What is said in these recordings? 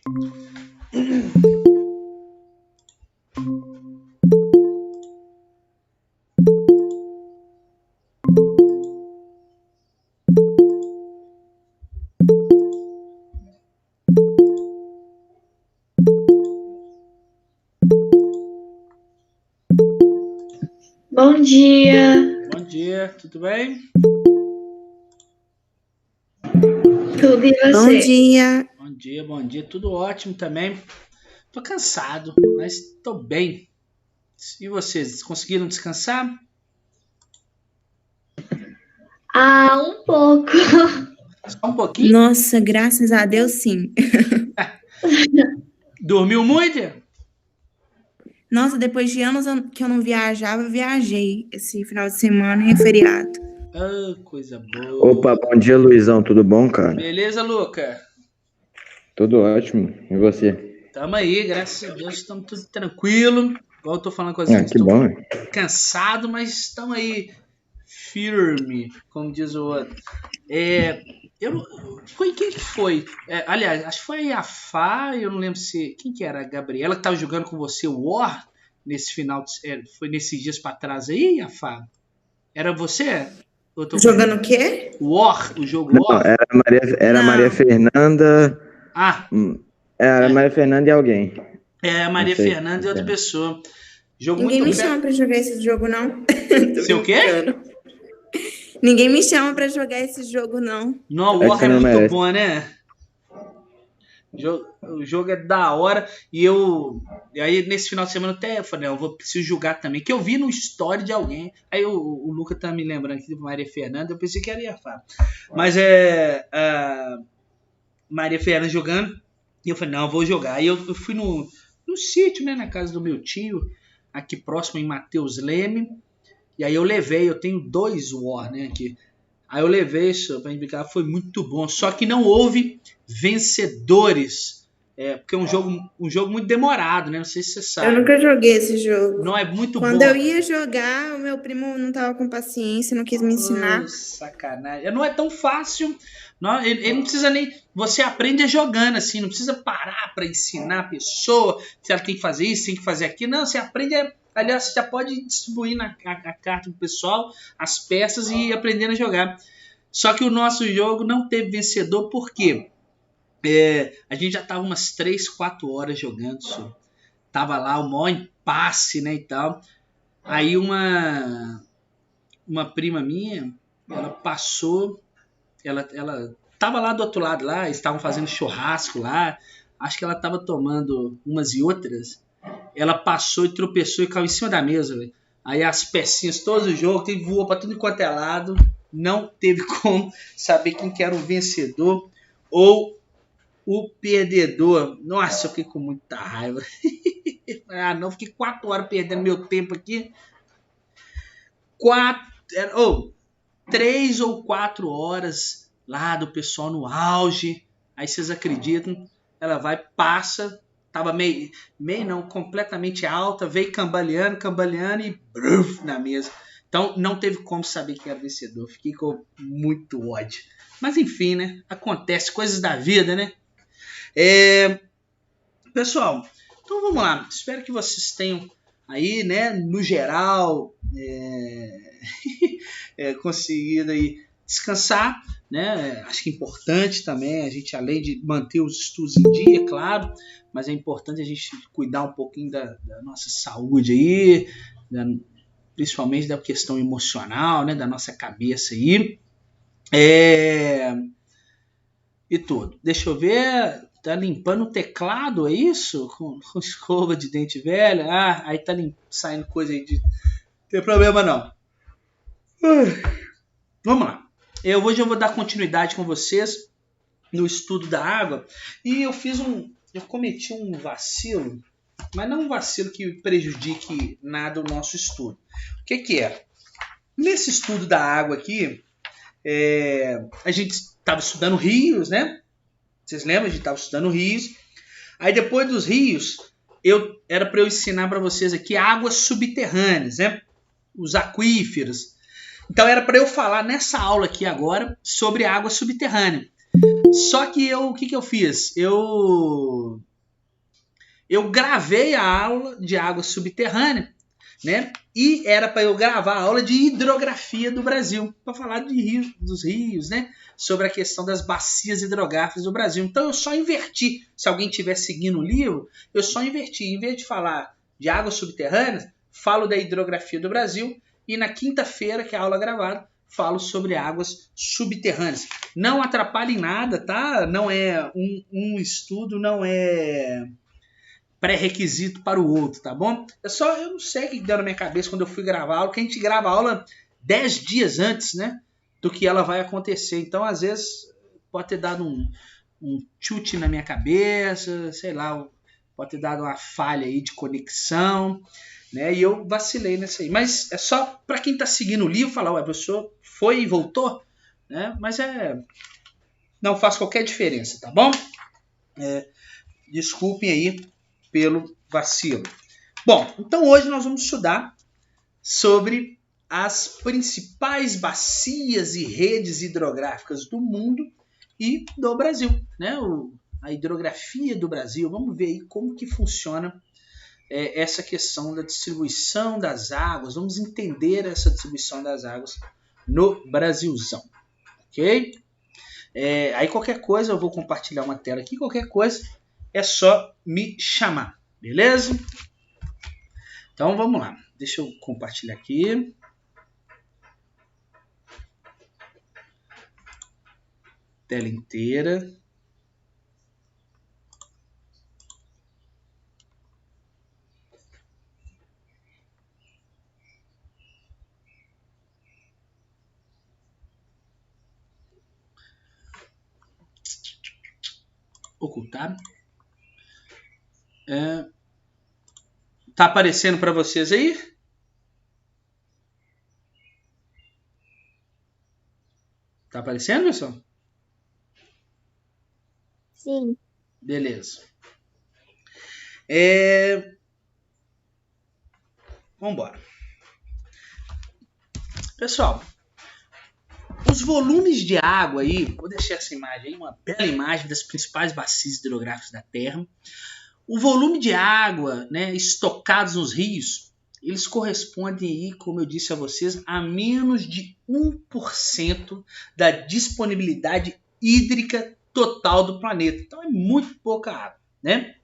Bom dia. Bom dia, tudo bem? Tudo e você? Bom dia. Bom dia, tudo ótimo também. Tô cansado, mas tô bem. E vocês, conseguiram descansar? Um pouco. Só um pouquinho? Nossa, graças a Deus, sim. Dormiu muito? Nossa, depois de anos que eu não viajava, eu viajei esse final de semana e é feriado. Ah, coisa boa. Opa, bom dia, Luizão. Tudo bom, cara? Beleza, Luca? Tudo ótimo. E você? Tamo aí, graças a Deus, estamos tudo tranquilo. Igual eu tô falando com as Ah, que bom. cansado, mas estamos aí firme, como diz o outro. Foi quem que foi? Aliás, acho que foi a Fá, eu não lembro se quem que era, a Gabriela que tava jogando com você o War nesse final, foi nesses dias pra trás aí, a Fá? Era você? Jogando o quê? War, o jogo Não, War? era Não. Maria Fernanda. Ah, Era Maria Fernanda e alguém. a Maria Não sei. Fernanda e outra pessoa. Jogo Ninguém me muito chama pra jogar esse jogo, não. Tô Seu quê? brincando. Ninguém me chama pra jogar esse jogo, não. Não, o É que War você é não muito merece. bom, né? O jogo é da hora. E aí nesse final de semana até eu falei, eu preciso jogar também. Que eu vi no story de alguém. Aí o Luca tá me lembrando aqui de Maria Fernanda. Eu pensei que era Iafá. Mas a Maria Fernanda jogando. E eu falei, não, eu vou jogar. Aí eu fui no sítio, né? Na casa do meu tio. Aqui próximo em Mateus Leme. E aí eu tenho 2 War, né? Aqui. Aí eu levei isso pra indicar, foi muito bom. Só que não houve vencedores. Porque é um jogo muito demorado, né? Não sei se você sabe. Eu nunca joguei esse jogo. Não é muito Quando bom. eu ia jogar, o meu primo não tava com paciência, não quis me ensinar. Sacanagem. Não é tão fácil. Não, ele não precisa nem. Você aprende jogando, assim. Não precisa parar pra ensinar a pessoa se ela tem que fazer isso, tem que fazer aquilo. Não, você aprende. Aliás, você já pode distribuir a carta pro pessoal, as peças e ir aprendendo a jogar. Só que o nosso jogo não teve vencedor, por quê? A gente já tava umas 3, 4 horas jogando. Tava lá o maior impasse, né, e tal. Aí uma prima minha, ela passou, ela tava lá do outro lado, lá, estavam fazendo churrasco lá, acho que ela tava tomando umas e outras, ela passou e tropeçou e caiu em cima da mesa, véio. Aí as pecinhas, todo o jogo, voou pra tudo quanto é lado, não teve como saber quem que era o vencedor ou o perdedor. Nossa, eu fiquei com muita raiva. Não, fiquei 4 horas perdendo meu tempo aqui. 3 ou 4 horas lá do pessoal no auge. Aí vocês acreditam, ela vai, passa, tava meio não, completamente alta, veio cambaleando e bruf, na mesa. Então não teve como saber quem era o vencedor. Fiquei com muito ódio. Mas enfim, né? Acontece, coisas da vida, né? Pessoal, então vamos lá. Espero que vocês tenham aí, né, no geral, conseguido aí descansar, né? Acho que é importante também a gente, além de manter os estudos em dia, claro, mas é importante a gente cuidar um pouquinho da nossa saúde aí, principalmente da questão emocional, né, da nossa cabeça aí, e tudo. Deixa eu ver. Tá limpando o teclado, é isso? Com escova de dente velha? Aí tá saindo coisa aí de... Não tem problema não. Vamos lá. Hoje eu vou dar continuidade com vocês no estudo da água. E eu cometi um vacilo, mas não um vacilo que prejudique nada o nosso estudo. O que é? Nesse estudo da água aqui, a gente estava estudando rios, né? Vocês lembram? A gente estava estudando rios. Aí depois dos rios, era para eu ensinar para vocês aqui águas subterrâneas, né? Os aquíferos. Então era para eu falar nessa aula aqui agora sobre água subterrânea. Só que o que eu fiz? Eu gravei a aula de água subterrânea, né? E era para eu gravar a aula de hidrografia do Brasil, para falar dos rios, né? Sobre a questão das bacias hidrográficas do Brasil. Então eu só inverti. Se alguém estiver seguindo o livro, eu só inverti. Em vez de falar de águas subterrâneas, falo da hidrografia do Brasil. E na quinta-feira, que é a aula gravada, falo sobre águas subterrâneas. Não atrapalha em nada, tá? Não é um estudo, não é pré-requisito para o outro, tá bom? Eu não sei o que deu na minha cabeça quando eu fui gravar a aula, que a gente grava a aula 10 dias antes, né? Do que ela vai acontecer. Então, às vezes, pode ter dado um chute na minha cabeça, sei lá, pode ter dado uma falha aí de conexão, né? E eu vacilei nessa aí. Mas é só para quem tá seguindo o livro falar, ué, a pessoa foi e voltou, né? Mas não faz qualquer diferença, tá bom? Desculpem aí pelo vacilo. Bom, então hoje nós vamos estudar sobre as principais bacias e redes hidrográficas do mundo e do Brasil, né? A hidrografia do Brasil. Vamos ver aí como que funciona essa questão da distribuição das águas. Vamos entender essa distribuição das águas no Brasilzão, ok? Aí qualquer coisa, eu vou compartilhar uma tela aqui, qualquer coisa é só me chamar, beleza? Então vamos lá, deixa eu compartilhar aqui. Tela inteira. Ocultar. Tá aparecendo para vocês aí? Tá aparecendo, pessoal? Sim. Beleza. Vamos embora. Pessoal, os volumes de água aí, vou deixar essa imagem aí, uma bela imagem das principais bacias hidrográficas da Terra. O volume de água, né, estocados nos rios, eles correspondem aí, como eu disse a vocês, a menos de 1% da disponibilidade hídrica total do planeta. Então é muito pouca água, né?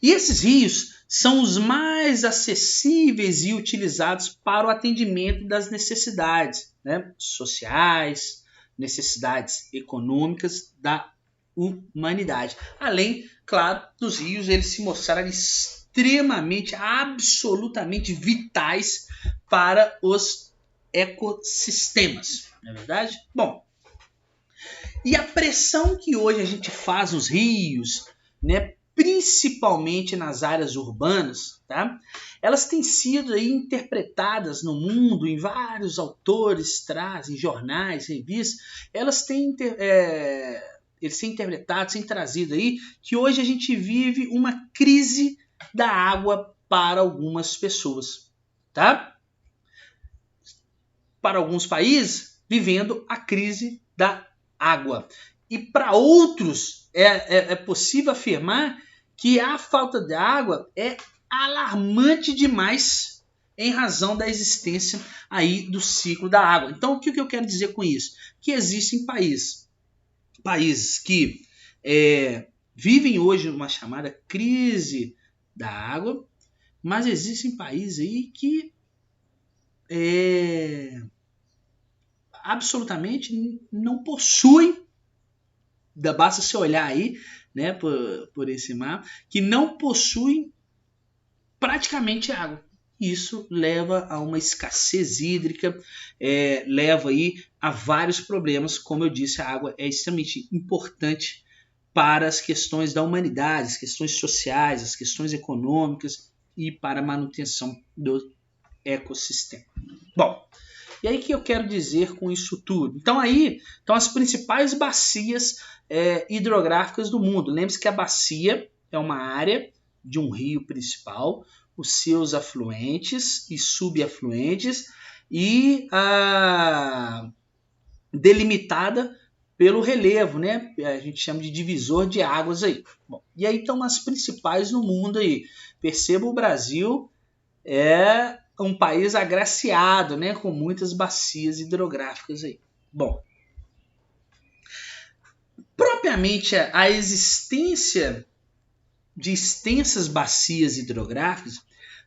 E esses rios são os mais acessíveis e utilizados para o atendimento das necessidades, né, sociais, necessidades econômicas da humanidade. Além, claro, dos rios, eles se mostraram extremamente, absolutamente vitais para os ecossistemas, não é verdade? Bom, e a pressão que hoje a gente faz nos rios, né, principalmente nas áreas urbanas, tá? Elas têm sido aí interpretadas no mundo, em vários autores trazem, jornais, revistas, eles têm interpretado, têm trazido aí que hoje a gente vive uma crise da água para algumas pessoas, tá? Para alguns países, vivendo a crise da água. E para outros, é possível afirmar que a falta de água é alarmante demais em razão da existência aí do ciclo da água. Então, o que eu quero dizer com isso? Que existem países que vivem hoje uma chamada crise da água, mas existem países aí que absolutamente não possuem, basta você olhar aí, né, por esse mapa, que não possuem praticamente água. Isso leva a uma escassez hídrica, leva aí a vários problemas. Como eu disse, a água é extremamente importante para as questões da humanidade, as questões sociais, as questões econômicas e para a manutenção do ecossistema. Bom, e aí o que eu quero dizer com isso tudo? Então as principais bacias hidrográficas do mundo. Lembre-se que a bacia é uma área de um rio principal, os seus afluentes e subafluentes, e delimitada pelo relevo, né? A gente chama de divisor de águas aí. Bom, e aí estão as principais no mundo aí. Perceba, o Brasil é um país agraciado, né? Com muitas bacias hidrográficas aí. Bom, propriamente a existência de extensas bacias hidrográficas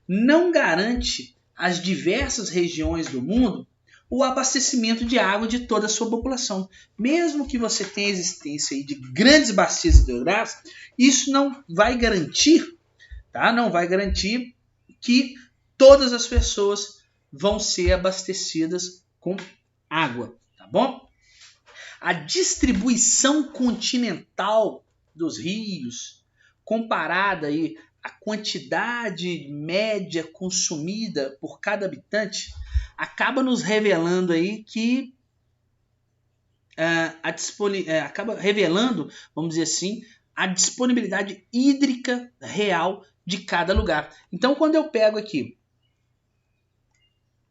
não garante às diversas regiões do mundo o abastecimento de água de toda a sua população. Mesmo que você tenha existência aí de grandes bacias hidrográficas, isso não vai garantir, tá? Não vai garantir que todas as pessoas vão ser abastecidas com água, tá bom? A distribuição continental dos rios, comparada aí à quantidade média consumida por cada habitante, acaba nos revelando aí que acaba revelando, vamos dizer assim, a disponibilidade hídrica real de cada lugar. Então, quando eu pego aqui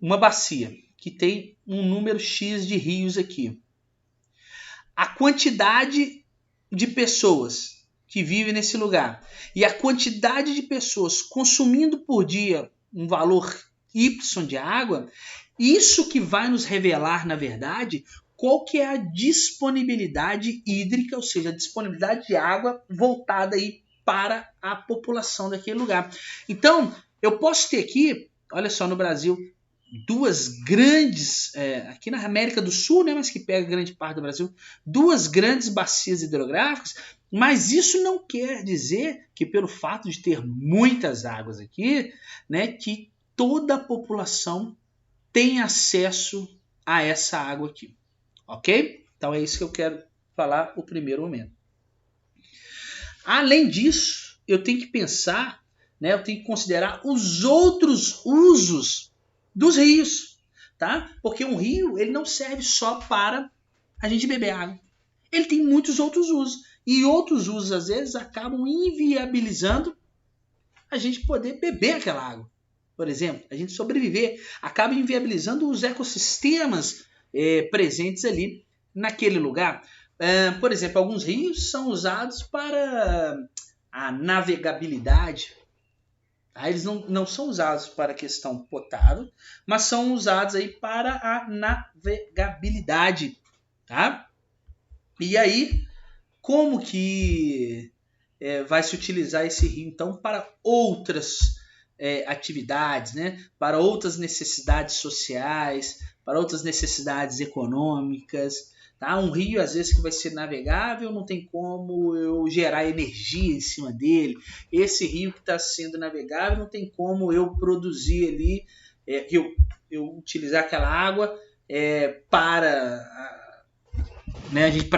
uma bacia que tem um número X de rios aqui, a quantidade de pessoas que vivem nesse lugar e a quantidade de pessoas consumindo por dia um valor Y de água, isso que vai nos revelar, na verdade, qual que é a disponibilidade hídrica, ou seja, a disponibilidade de água voltada aí para a população daquele lugar. Então, eu posso ter aqui, olha só, no Brasil, duas grandes, aqui na América do Sul, né, mas que pega grande parte do Brasil, duas grandes bacias hidrográficas, mas isso não quer dizer que pelo fato de ter muitas águas aqui, né, que toda a população tem acesso a essa água aqui, ok? Então é isso que eu quero falar no primeiro momento. Além disso, eu tenho que pensar, né, eu tenho que considerar os outros usos dos rios, tá? Porque um rio, ele não serve só para a gente beber água. Ele tem muitos outros usos. E outros usos, às vezes, acabam inviabilizando a gente poder beber aquela água. Por exemplo, a gente sobreviver. Acaba inviabilizando os ecossistemas presentes ali naquele lugar. Por exemplo, alguns rios são usados para a navegabilidade. Eles não são usados para a questão potável, mas são usados aí para a navegabilidade, tá? E aí, como que vai se utilizar esse rio, então, para outras atividades, né? Para outras necessidades sociais, para outras necessidades econômicas, tá? Um rio, às vezes, que vai ser navegável, não tem como eu gerar energia em cima dele. Esse rio que está sendo navegável, não tem como eu produzir ali, eu utilizar aquela água para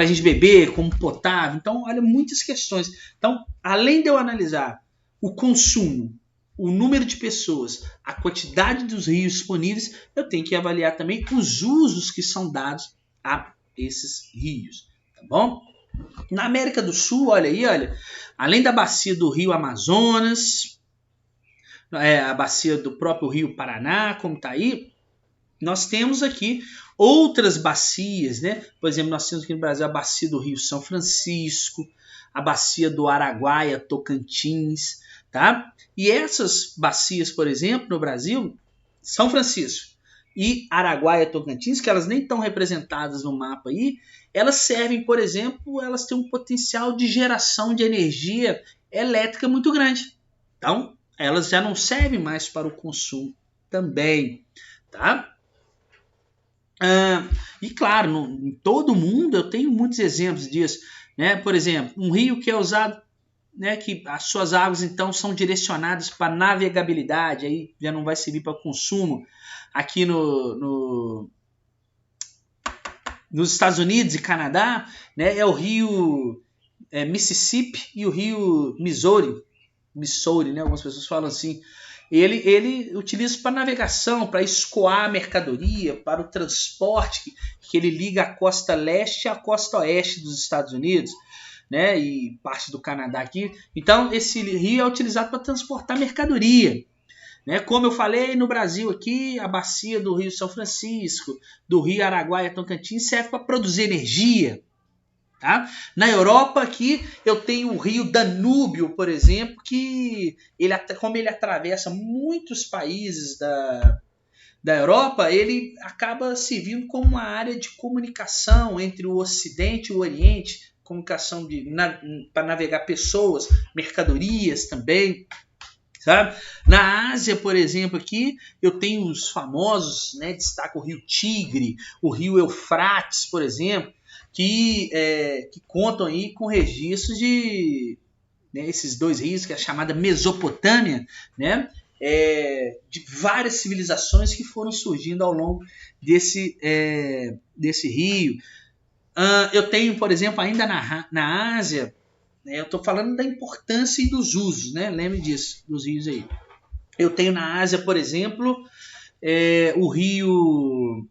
a gente beber como potável. Então, olha, muitas questões. Então, além de eu analisar o consumo, o número de pessoas, a quantidade dos rios disponíveis, eu tenho que avaliar também os usos que são dados a esses rios, tá bom? Na América do Sul, olha aí, além da bacia do rio Amazonas, a bacia do próprio rio Paraná, como está aí, nós temos aqui outras bacias, né? Por exemplo, nós temos aqui no Brasil a bacia do rio São Francisco, a bacia do Araguaia, Tocantins, tá? E essas bacias, por exemplo, no Brasil, São Francisco e Araguaia, Tocantins, que elas nem estão representadas no mapa aí, elas servem, por exemplo, elas têm um potencial de geração de energia elétrica muito grande. Então, elas já não servem mais para o consumo também, tá? E claro, em todo o mundo eu tenho muitos exemplos disso, né? Por exemplo, um rio que é usado, né, que as suas águas então são direcionadas para navegabilidade, aí já não vai servir para consumo. Aqui nos Estados Unidos e Canadá, né, é o rio Mississippi e o rio Missouri, né, algumas pessoas falam assim. Ele utiliza para navegação, para escoar a mercadoria, para o transporte, que ele liga a costa leste à costa oeste dos Estados Unidos, né, e parte do Canadá aqui. Então, esse rio é utilizado para transportar mercadoria. Né? Como eu falei, no Brasil aqui, a bacia do rio São Francisco, do rio Araguaia, Tocantins, serve para produzir energia. Tá? Na Europa aqui eu tenho o rio Danúbio, por exemplo, que como ele atravessa muitos países da Europa, ele acaba servindo como uma área de comunicação entre o Ocidente e o Oriente, comunicação para navegar pessoas, mercadorias também. Sabe? Na Ásia, por exemplo, aqui eu tenho os famosos, né, destaco o rio Tigre, o rio Eufrates, por exemplo, que contam aí com registros de, né, esses dois rios, que é a chamada Mesopotâmia, né, de várias civilizações que foram surgindo ao longo desse rio. Eu tenho, por exemplo, ainda na Ásia, eu estou falando da importância e dos usos, né? Lembre disso, dos rios aí. Eu tenho na Ásia, por exemplo, o rio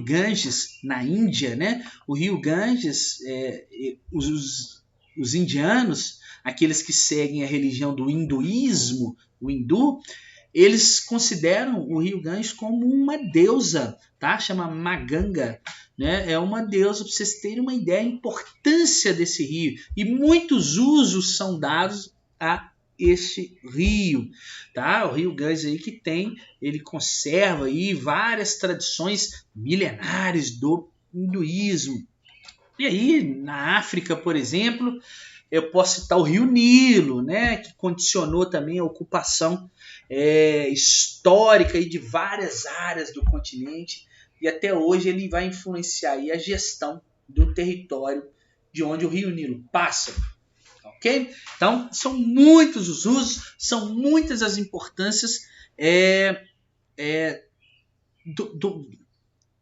Ganges, na Índia, né? O rio Ganges, os indianos, aqueles que seguem a religião do hinduísmo, o hindu, eles consideram o rio Ganges como uma deusa, tá? Chama Maganga. Né? É uma deusa, para vocês terem uma ideia da importância desse rio. E muitos usos são dados a este rio. Tá? O rio Ganges aí ele conserva aí várias tradições milenares do hinduísmo. E aí, na África, por exemplo, eu posso citar o rio Nilo, né? Que condicionou também a ocupação histórica aí de várias áreas do continente. E até hoje ele vai influenciar aí a gestão do território de onde o rio Nilo passa. Ok? Então, são muitos os usos, são muitas as importâncias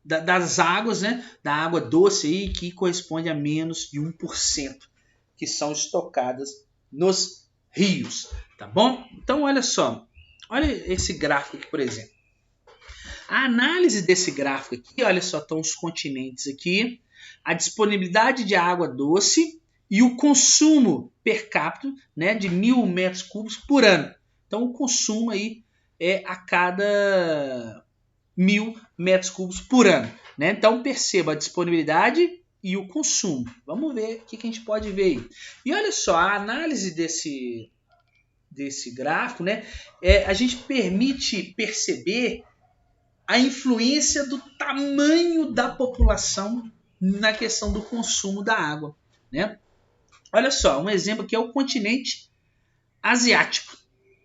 das águas, né? Da água doce, aí, que corresponde a menos de 1% que são estocadas nos rios. Tá bom? Então, olha só. Olha esse gráfico aqui, por exemplo. A análise desse gráfico aqui, olha só, estão os continentes aqui, a disponibilidade de água doce e o consumo per capita, né, de 1.000 metros cúbicos por ano. Então, o consumo aí é a cada 1.000 metros cúbicos por ano. Né? Então, perceba a disponibilidade e o consumo. Vamos ver o que a gente pode ver aí. E olha só, a análise desse gráfico, né, a gente permite perceber a influência do tamanho da população na questão do consumo da água. Né? Olha só, um exemplo aqui é o continente asiático.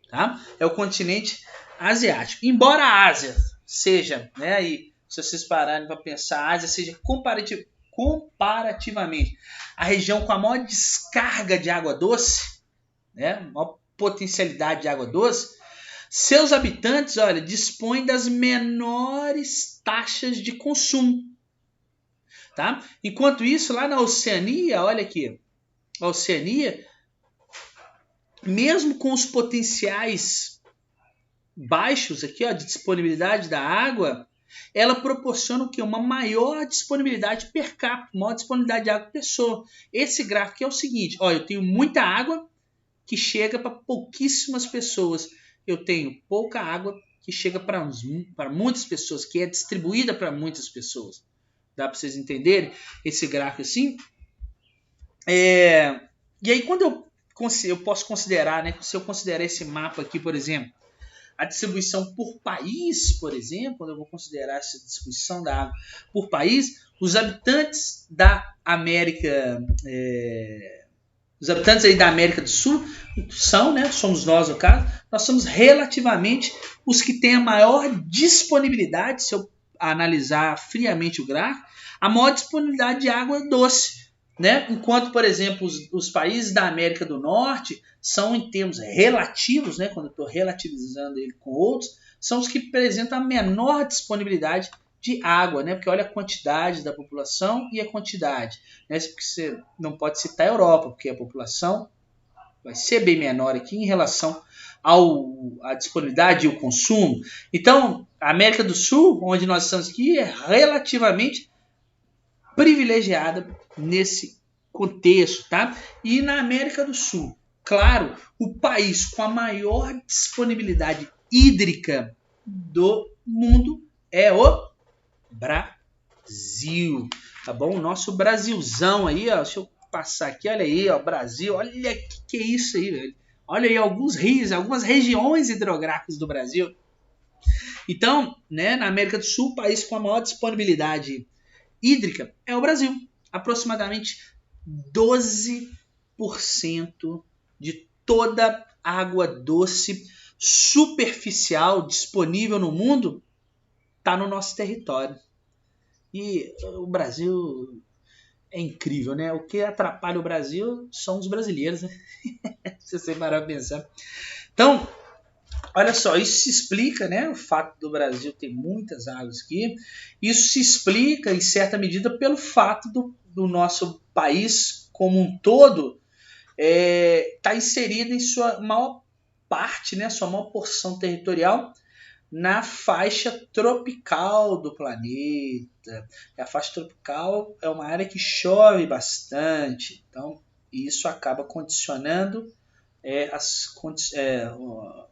Tá? É o continente asiático. Embora a Ásia seja, né, aí, se vocês pararem para pensar, a Ásia seja comparativamente a região com a maior descarga de água doce, né, maior potencialidade de água doce, seus habitantes, olha, dispõem das menores taxas de consumo. Tá? Enquanto isso, lá na Oceania, olha aqui, a Oceania, mesmo com os potenciais baixos aqui, ó, de disponibilidade da água, ela proporciona o quê? Uma maior disponibilidade per capita, maior disponibilidade de água por pessoa. Esse gráfico aqui é o seguinte, ó, eu tenho muita água que chega para pouquíssimas pessoas. Eu tenho pouca água que chega para muitas pessoas, que é distribuída para muitas pessoas. Dá para vocês entenderem esse gráfico assim? E aí, quando eu posso considerar, né, se eu considerar esse mapa aqui, por exemplo, a distribuição por país, por exemplo, quando eu vou considerar essa distribuição da água por país, os habitantes da América... Os habitantes aí da América do Sul são, né, somos nós no caso, nós somos relativamente os que têm a maior disponibilidade, se eu analisar friamente o gráfico, a maior disponibilidade de água doce. Né? Enquanto, por exemplo, os países da América do Norte são, em termos relativos, né, quando eu estou relativizando ele com outros, são os que apresentam a menor disponibilidade de água, né? Porque olha a quantidade da população e a quantidade. Né? Porque você não pode citar a Europa, porque a população vai ser bem menor aqui em relação à disponibilidade e o consumo. Então, a América do Sul, onde nós estamos aqui, é relativamente privilegiada nesse contexto. Tá? E na América do Sul, claro, o país com a maior disponibilidade hídrica do mundo é o Brasil. Brasil, tá bom? O nosso Brasilzão aí, ó, deixa eu passar aqui, olha aí, ó, Brasil, olha que é isso aí, velho. Olha aí alguns rios, algumas regiões hidrográficas do Brasil. Então, né, na América do Sul, o país com a maior disponibilidade hídrica é o Brasil. Aproximadamente 12% de toda água doce superficial disponível no mundo está no nosso território. E o Brasil é incrível, né? O que atrapalha o Brasil são os brasileiros, né? Se você parar para pensar. Então, olha só, isso se explica, né? O fato do Brasil ter muitas águas aqui. Isso se explica, em certa medida, pelo fato do nosso país como um todo estar inserido em sua maior parte, né? Sua maior porção territorial na faixa tropical do planeta. A faixa tropical é uma área que chove bastante, então isso acaba condicionando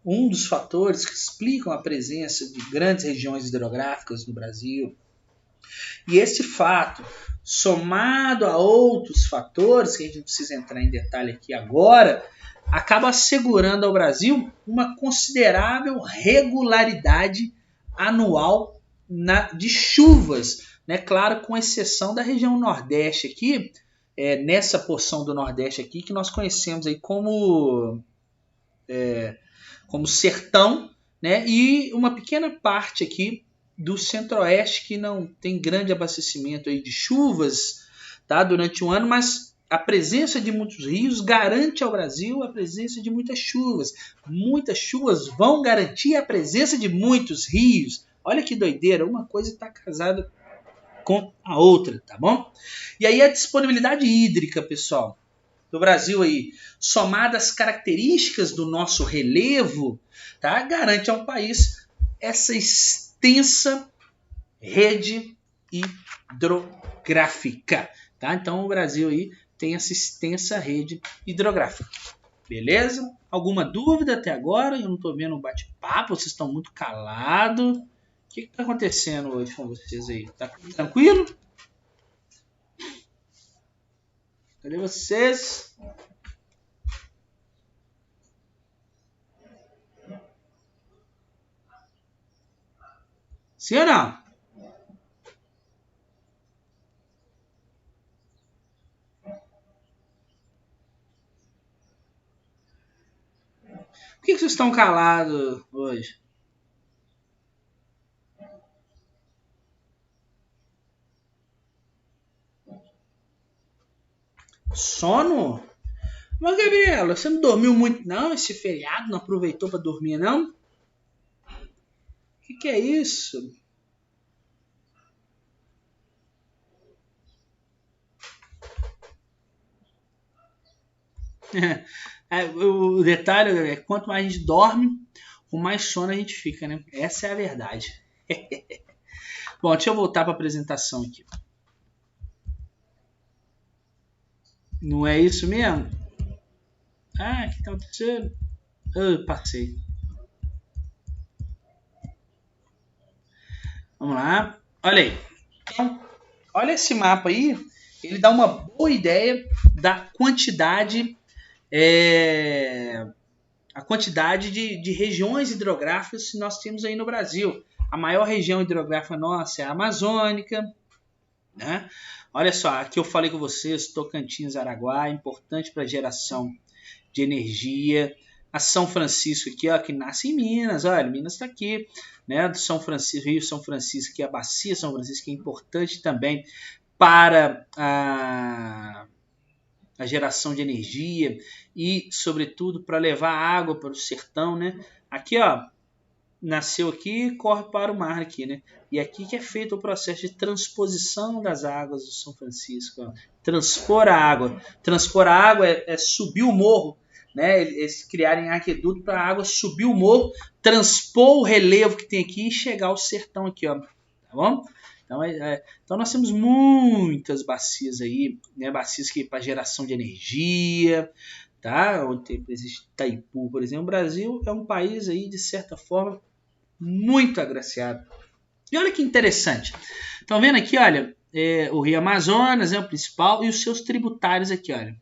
um dos fatores que explicam a presença de grandes regiões hidrográficas no Brasil. E esse fato, somado a outros fatores, que a gente não precisa entrar em detalhe aqui agora, acaba assegurando ao Brasil uma considerável regularidade anual de chuvas, né? Claro, com exceção da região Nordeste aqui, nessa porção do Nordeste aqui, que nós conhecemos aí como sertão, né? E uma pequena parte aqui do Centro-Oeste que não tem grande abastecimento aí de chuvas, tá, durante o ano, mas a presença de muitos rios garante ao Brasil a presença de muitas chuvas. Muitas chuvas vão garantir a presença de muitos rios. Olha que doideira, uma coisa está casada com a outra, tá bom? E aí a disponibilidade hídrica, pessoal, do Brasil aí, somada às características do nosso relevo, tá, garante ao país essa extensa rede hidrográfica, tá? Então o Brasil aí tem essa extensa rede hidrográfica. Beleza? Alguma dúvida até agora? Eu não estou vendo um bate-papo, vocês estão muito calados. O que está acontecendo hoje com vocês aí? Tá tranquilo? Cadê vocês? Sim ou não? Por que vocês estão calados hoje? Sono? Mas, Gabriela, você não dormiu muito não? Esse feriado não aproveitou para dormir não? O que é isso? O detalhe é que quanto mais a gente dorme, com mais sono a gente fica, né? Essa é a verdade. Bom, deixa eu voltar para a apresentação aqui. Não é isso mesmo? Ah, o que está acontecendo? Eu passei. Vamos lá. Olha aí. Então, olha esse mapa aí. Ele dá uma boa ideia da quantidade, a quantidade de regiões hidrográficas que nós temos aí no Brasil. A maior região hidrográfica nossa é a Amazônica, né? Olha só, aqui eu falei com vocês, Tocantins, Araguaia, importante para geração de energia. A São Francisco aqui, ó, que nasce em Minas, olha, Minas está aqui, né? Do São Francisco, Rio São Francisco, que é a bacia São Francisco, que é importante também para a geração de energia e, sobretudo, para levar água para o sertão, né? Aqui, ó, nasceu aqui e corre para o mar aqui, né? E aqui que é feito o processo de transposição das águas do São Francisco, ó. Transpor a água. Transpor a água é subir o morro, né? Eles criarem aqueduto para a água subir o morro, transpor o relevo que tem aqui e chegar ao sertão aqui, ó. Tá bom? Então nós temos muitas bacias aí, né? Bacias que para geração de energia, tá? Onde existe Itaipu, por exemplo. O Brasil é um país aí, de certa forma, muito agraciado E olha que interessante. Estão vendo aqui, olha, o Rio Amazonas é o principal e os seus tributários aqui, olha.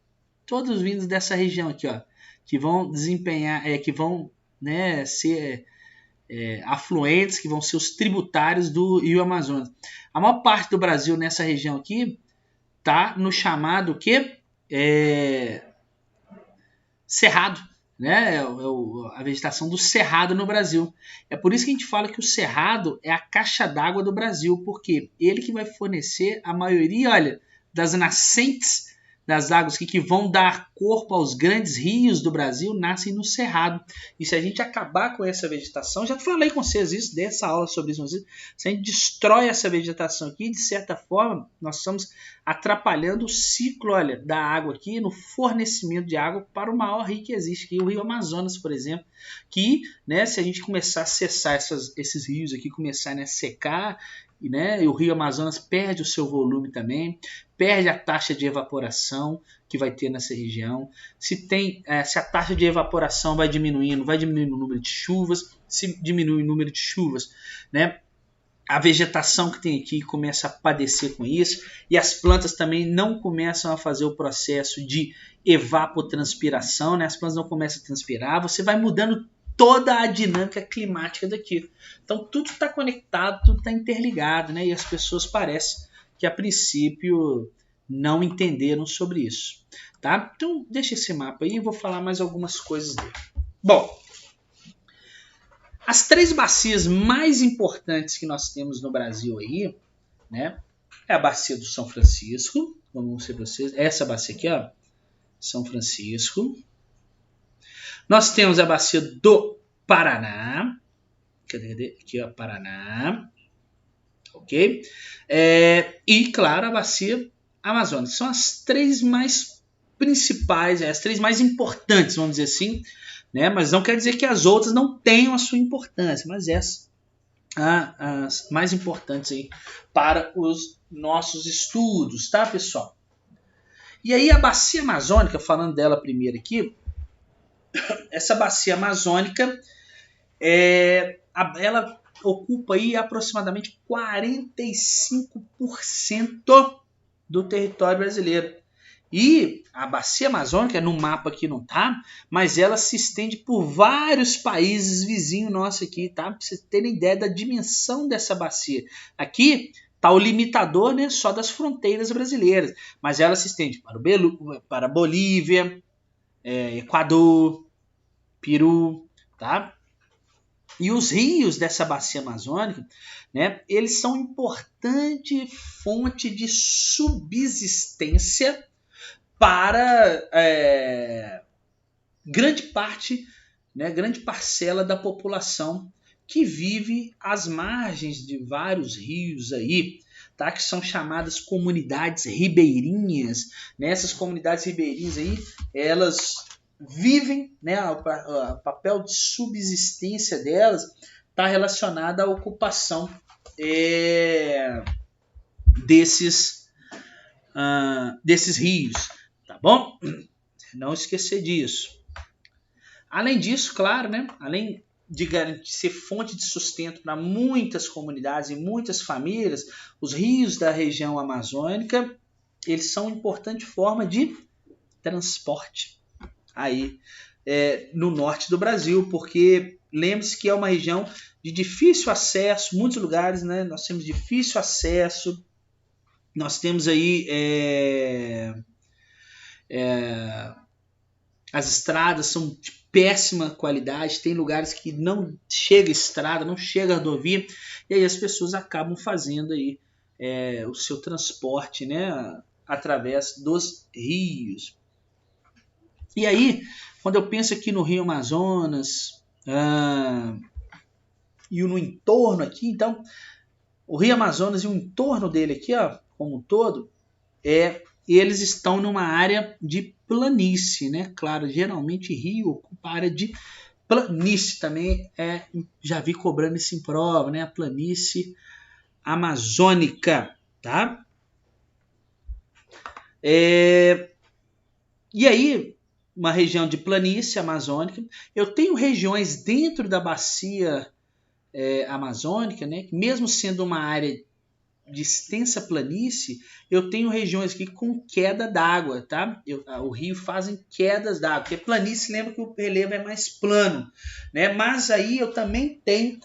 Todos vindos dessa região aqui, ó, que vão desempenhar, que vão, né, ser afluentes, que vão ser os tributários do Rio Amazonas. A maior parte do Brasil nessa região aqui tá no chamado cerrado, né? A vegetação do cerrado no Brasil. É por isso que a gente fala que o cerrado é a caixa d'água do Brasil, porque ele que vai fornecer a maioria, olha, das nascentes das águas que vão dar corpo aos grandes rios do Brasil, nascem no cerrado. E se a gente acabar com essa vegetação, já falei com vocês isso, dessa aula sobre isso, se a gente destrói essa vegetação aqui, de certa forma, nós estamos atrapalhando o ciclo, olha, da água aqui, no fornecimento de água para o maior rio que existe, que é o Rio Amazonas, por exemplo, que, né, se a gente começar a cessar esses rios aqui, começarem a secar, e o Rio Amazonas perde o seu volume também, perde a taxa de evaporação que vai ter nessa região. Se a taxa de evaporação vai diminuindo o número de chuvas. Se diminui o número de chuvas, né, a vegetação que tem aqui começa a padecer com isso, e as plantas também não começam a fazer o processo de evapotranspiração, né? As plantas não começam a transpirar, você vai mudando toda a dinâmica climática daqui. Então tudo está conectado, tudo está interligado, né? E as pessoas parecem que a princípio não entenderam sobre isso, tá? Então deixa esse mapa aí e vou falar mais algumas coisas dele. Bom, as 3 bacias mais importantes que nós temos no Brasil aí, né? É a bacia do São Francisco, vamos mostrar para vocês, essa bacia aqui, ó, São Francisco. Nós temos a bacia do Paraná. Cadê? Aqui, ó, Paraná. Ok? E, claro, a bacia Amazônica. São as 3 mais principais, as 3 mais importantes, vamos dizer assim. Né? Mas não quer dizer que as outras não tenham a sua importância. Mas essas as mais importantes aí para os nossos estudos, tá, pessoal? E aí a bacia amazônica, falando dela primeiro aqui, essa bacia amazônica, ela ocupa aí aproximadamente 45% do território brasileiro. E a bacia amazônica, no mapa aqui não tá, mas ela se estende por vários países vizinhos nossos aqui, tá? Pra vocês terem ideia da dimensão dessa bacia. Aqui tá o limitador, né, só das fronteiras brasileiras, mas ela se estende para Bolívia, Equador, Peru, tá? E os rios dessa bacia amazônica, né, eles são importante fonte de subsistência para grande parte, né, grande parcela da população que vive às margens de vários rios aí, tá? Que são chamadas comunidades ribeirinhas. Né? Essas comunidades ribeirinhas aí, elas vivem, né, o papel de subsistência delas está relacionado à ocupação desses rios, tá bom? Não esquecer disso. Além disso, claro, né, além de ser fonte de sustento para muitas comunidades e muitas famílias, os rios da região amazônica, eles são uma importante forma de transporte aí no norte do Brasil, porque lembre-se que é uma região de difícil acesso, muitos lugares, né, nós temos difícil acesso, nós temos aí as estradas são de péssima qualidade, tem lugares que não chega estrada, não chega rodovia, e aí as pessoas acabam fazendo aí o seu transporte, né, através dos rios. E aí, quando eu penso aqui no Rio Amazonas e no entorno aqui, então, o Rio Amazonas e o entorno dele aqui, ó, como um todo, eles estão numa área de planície, né? Claro, geralmente rio ocupa a área de planície também, já vi cobrando isso em prova, né? A planície amazônica, tá? E aí, uma região de planície amazônica, eu tenho regiões dentro da bacia amazônica, né? Mesmo sendo uma área de extensa planície, eu tenho regiões aqui com queda d'água, tá? O rio fazem quedas d'água, porque planície lembra que o relevo é mais plano, né? Mas aí eu também tenho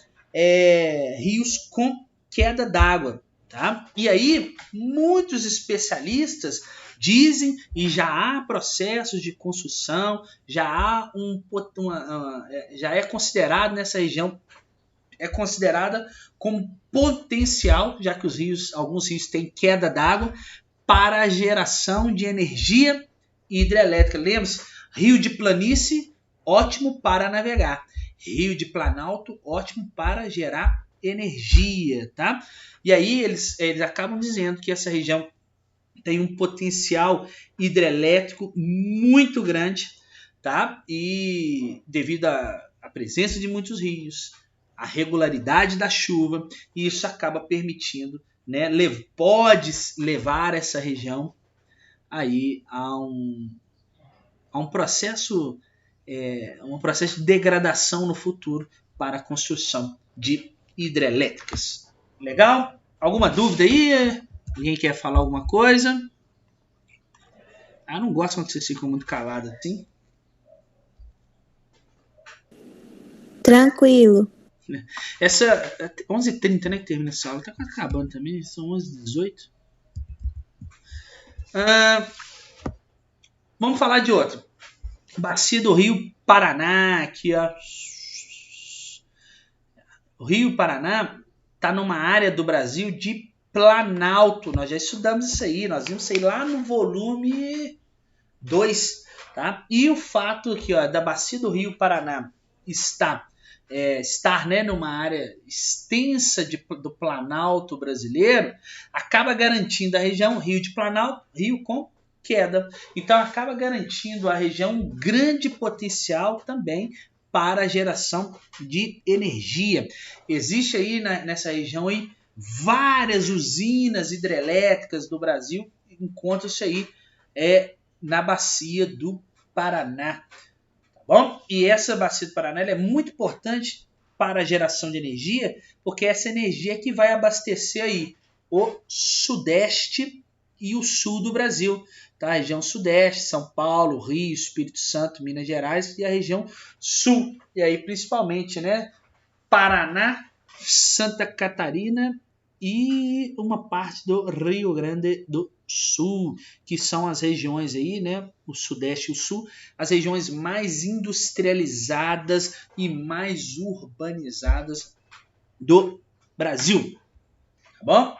rios com queda d'água, tá? E aí muitos especialistas dizem, e já há processos de construção, já há já é considerado nessa região, é considerada como potencial, já que alguns rios têm queda d'água, para a geração de energia hidrelétrica. Lembre-se, rio de planície, ótimo para navegar. Rio de planalto, ótimo para gerar energia, tá? E aí eles acabam dizendo que essa região tem um potencial hidrelétrico muito grande, tá? E devido à presença de muitos rios, a regularidade da chuva, e isso acaba permitindo, né, pode levar essa região aí a um processo de degradação no futuro para a construção de hidrelétricas. Legal? Alguma dúvida aí? Alguém quer falar alguma coisa? Não gosto quando vocês ficam muito calados assim. Tranquilo. Essa 11h30, né, que termina essa aula, tá quase acabando também, são 11h18. Vamos falar de outra. Bacia do Rio Paraná, aqui, ó. O Rio Paraná está numa área do Brasil de planalto. Nós já estudamos isso aí, nós vimos isso aí lá no volume 2, tá? E o fato aqui, ó, da Bacia do Rio Paraná estar, né, numa área extensa do Planalto brasileiro, acaba garantindo a região rio de Planalto, rio com queda. Então acaba garantindo a região um grande potencial também para a geração de energia. Existe aí nessa região aí várias usinas hidrelétricas do Brasil, encontra-se aí na Bacia do Paraná. Bom, e essa Bacia do Paraná é muito importante para a geração de energia, porque essa energia é que vai abastecer aí o Sudeste e o Sul do Brasil, tá? A região Sudeste, São Paulo, Rio, Espírito Santo, Minas Gerais, e a região Sul, e aí principalmente, né, Paraná, Santa Catarina e uma parte do Rio Grande do Sul, que são as regiões aí, né, o Sudeste e o Sul, as regiões mais industrializadas e mais urbanizadas do Brasil. Tá bom?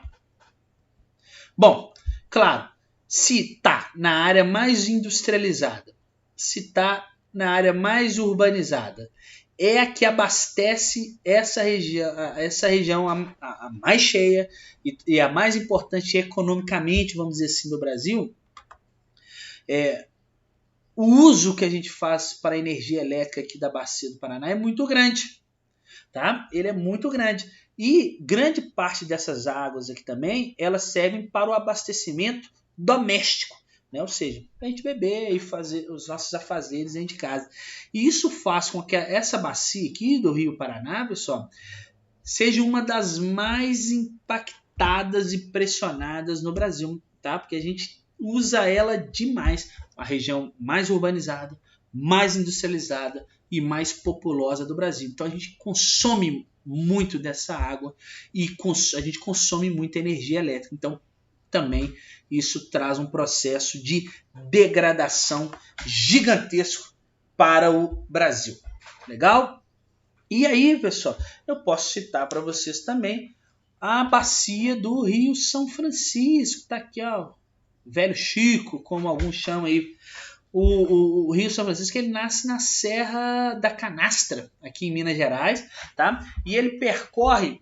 Bom, claro, se tá na área mais industrializada, se tá na área mais urbanizada, é a que abastece essa região a mais cheia e a mais importante economicamente, vamos dizer assim, do Brasil. O uso que a gente faz para a energia elétrica aqui da Bacia do Paraná é muito grande, tá? Ele é muito grande. E grande parte dessas águas aqui também, elas servem para o abastecimento doméstico, né? Ou seja, para a gente beber e fazer os nossos afazeres dentro de casa. E isso faz com que essa bacia aqui do Rio Paraná, pessoal, seja uma das mais impactadas e pressionadas no Brasil, tá? Porque a gente usa ela demais. A região mais urbanizada, mais industrializada e mais populosa do Brasil. Então a gente consome muito dessa água e a gente consome muita energia elétrica. Então também isso traz um processo de degradação gigantesco para o Brasil. Legal? E aí, pessoal, eu posso citar para vocês também a bacia do Rio São Francisco. Tá aqui, ó, Velho Chico, como alguns chamam aí. O Rio São Francisco, ele nasce na Serra da Canastra, aqui em Minas Gerais, tá? E ele percorre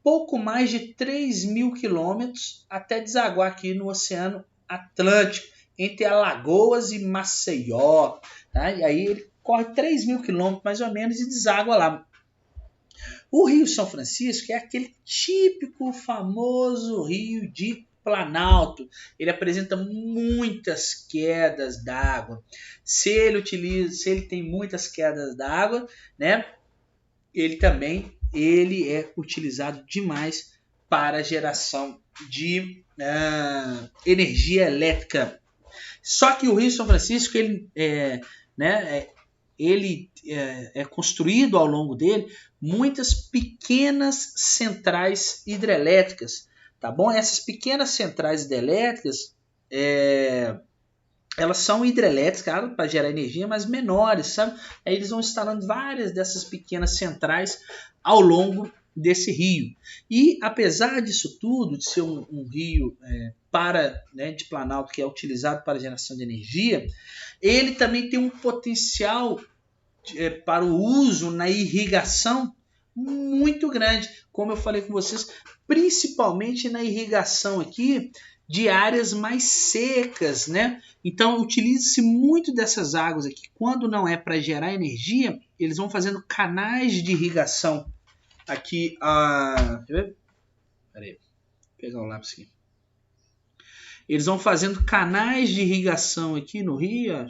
pouco mais de 3.000 quilômetros até desaguar aqui no Oceano Atlântico, entre Alagoas e Maceió, tá? E aí ele corre 3.000 quilômetros mais ou menos e deságua lá. O Rio São Francisco é aquele típico famoso rio de Planalto. Ele apresenta muitas quedas d'água. Se ele tem muitas quedas d'água, né, ele também ele é utilizado demais para a geração de energia elétrica. Só que o Rio São Francisco ele é construído ao longo dele muitas pequenas centrais hidrelétricas, tá bom? Essas pequenas centrais hidrelétricas elas são hidrelétricas, claro, para gerar energia, mas menores, sabe? Aí eles vão instalando várias dessas pequenas centrais ao longo desse rio. E apesar disso tudo, de ser um rio de Planalto que é utilizado para geração de energia, ele também tem um potencial para o uso na irrigação muito grande, como eu falei com vocês, principalmente na irrigação aqui de áreas mais secas, né? Então utiliza-se muito dessas águas aqui. Quando não é para gerar energia, eles vão fazendo canais de irrigação aqui. Peraí, vou pegar o lápis aqui. Eles vão fazendo canais de irrigação aqui no rio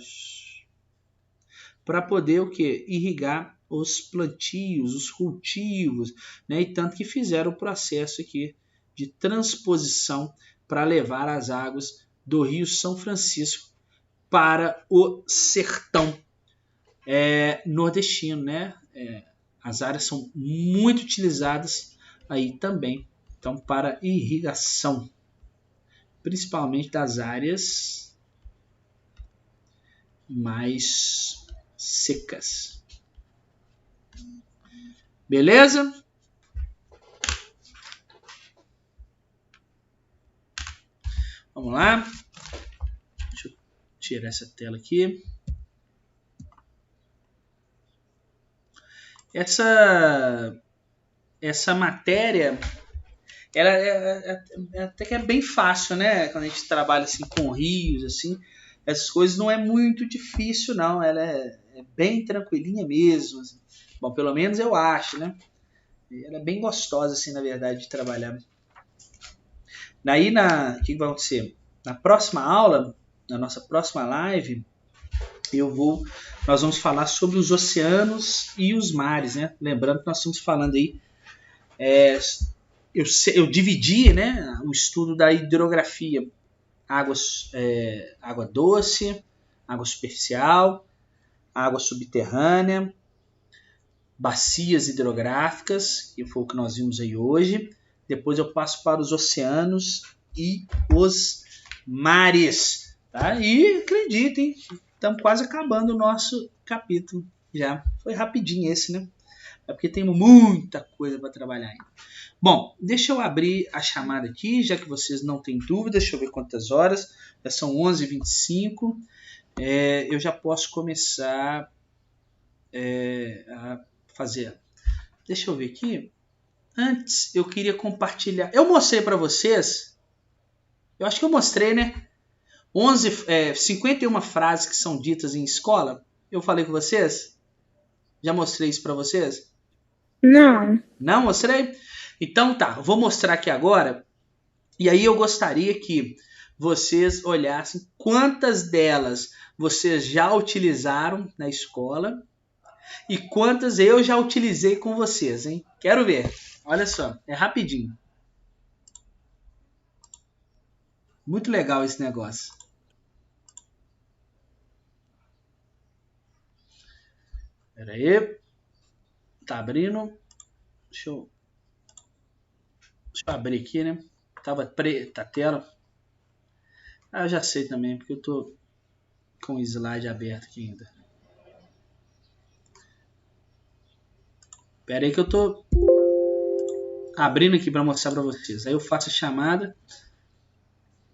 para poder o quê? Irrigar os plantios, os cultivos, né? E tanto que fizeram o processo aqui de transposição para levar as águas do Rio São Francisco para o sertão nordestino, né? As áreas são muito utilizadas aí também, então para irrigação, principalmente das áreas mais secas. Beleza? Vamos lá. Deixa eu tirar essa tela aqui. Essa matéria, ela até que é bem fácil, né? Quando a gente trabalha assim com rios, assim, essas coisas não é muito difícil, não. Ela é bem tranquilinha mesmo. Assim. Bom, pelo menos eu acho, né? Ela é bem gostosa, assim, na verdade, de trabalhar. Daí, o que vai acontecer? Na próxima aula, na nossa próxima live, nós vamos falar sobre os oceanos e os mares, né? Lembrando que nós estamos falando aí, eu dividi, né, o estudo da hidrografia, água doce, água superficial, água subterrânea, bacias hidrográficas, que foi o que nós vimos aí hoje. Depois eu passo para os oceanos e os mares. Tá? E acreditem, estamos quase acabando o nosso capítulo já. Foi rapidinho esse, né? É porque temos muita coisa para trabalhar ainda. Bom, deixa eu abrir a chamada aqui, já que vocês não têm dúvida. Deixa eu ver quantas horas. Já são 11h25. Eu já posso começar a fazer. Deixa eu ver aqui. Antes, eu queria compartilhar. Eu mostrei para vocês. Eu acho que eu mostrei, né? 51 frases que são ditas em escola. Eu falei com vocês? Já mostrei isso para vocês? Não. Não mostrei? Então tá, eu vou mostrar aqui agora. E aí eu gostaria que vocês olhassem quantas delas vocês já utilizaram na escola e quantas eu já utilizei com vocês, hein? Quero ver. Olha só, é rapidinho. Muito legal esse negócio. Pera aí. Tá abrindo. Deixa eu abrir aqui, né? Tava preta a tela. Eu já sei também, porque eu tô com o slide aberto aqui ainda. Pera aí que eu tô abrindo aqui para mostrar para vocês. Aí eu faço a chamada.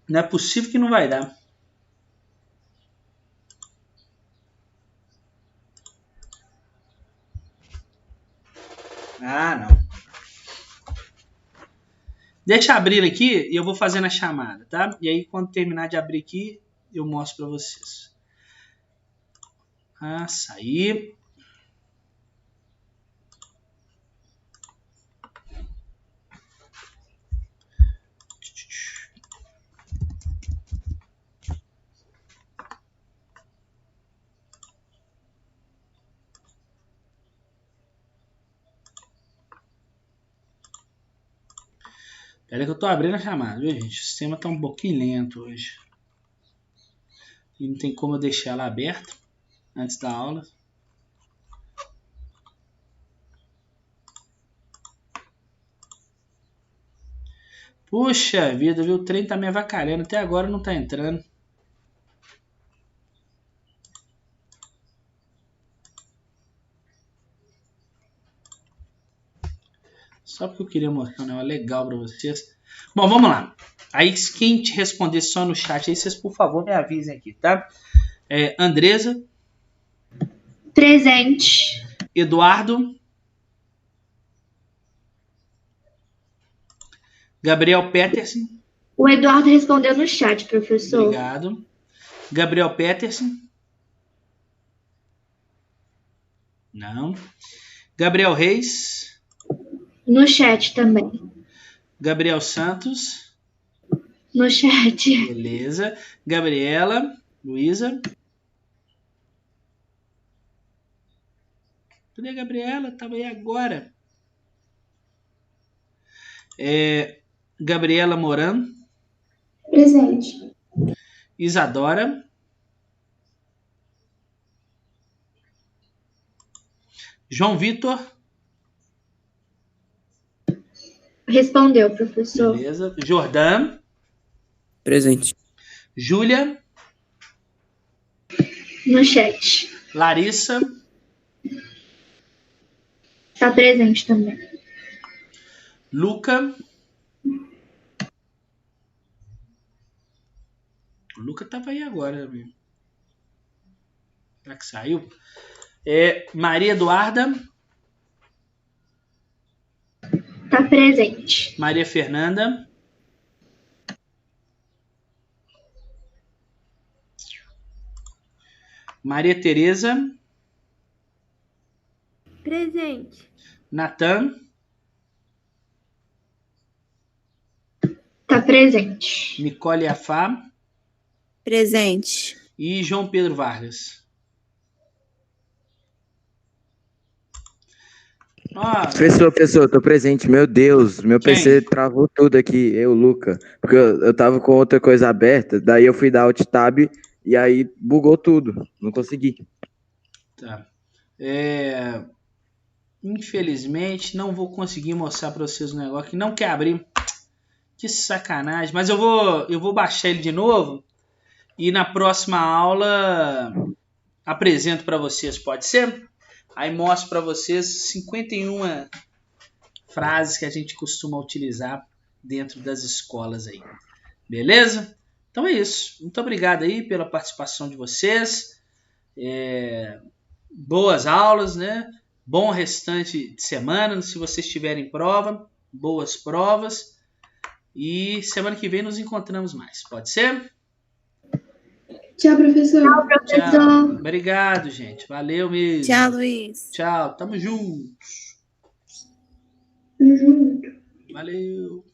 Não é possível que não vai dar. Ah, não. Deixa eu abrir aqui e eu vou fazendo a chamada, tá? E aí quando terminar de abrir aqui, eu mostro para vocês. Sair. Pera que eu tô abrindo a chamada, viu, gente? O sistema tá um pouquinho lento hoje. E não tem como eu deixar ela aberta antes da aula. Puxa vida, viu? O trem tá me avacalhando. Até agora não tá entrando. Só porque eu queria mostrar um negócio legal pra vocês. Bom, vamos lá. Aí, quem te responder só no chat aí, vocês, por favor, me avisem aqui, tá? Andresa, Presente. Eduardo, Gabriel Peterson, O Eduardo respondeu no chat, professor. obrigado. Gabriel Peterson. Não. Gabriel Reis, No chat também. Gabriel Santos, No chat. beleza. Gabriela, Luísa. Cadê a Gabriela? Tava aí agora. Gabriela Moran, Presente. Isadora, João Vitor, Respondeu, professor. beleza. Jordan, Presente. Júlia, No chat. Larissa, Tá presente também. Luca. O Luca tava aí agora, amigo. Será que saiu? Maria Eduarda, Tá presente. Maria Fernanda, Maria Tereza, Presente. Natan, Tá presente. Nicole Afá Presente. e João Pedro Vargas. Ó, Professor, tô presente. Meu Deus, meu Quem? PC travou tudo aqui, Luca. Porque eu tava com outra coisa aberta, daí eu fui dar Alt Tab e aí bugou tudo. Não consegui. tá. Infelizmente, não vou conseguir mostrar para vocês o negócio que não quer abrir. Que sacanagem. Mas eu vou baixar ele de novo e na próxima aula apresento para vocês, pode ser? Aí mostro para vocês 51 frases que a gente costuma utilizar dentro das escolas aí. Beleza? Então é isso. Muito obrigado aí pela participação de vocês. Boas aulas, né? Bom restante de semana. Se vocês tiverem prova, boas provas. E semana que vem nos encontramos mais. Pode ser? Tchau, professor. Tchau, professor. Tchau. Obrigado, gente. Valeu mesmo. Tchau, Luiz. Tchau. Tamo juntos. Junto. Valeu.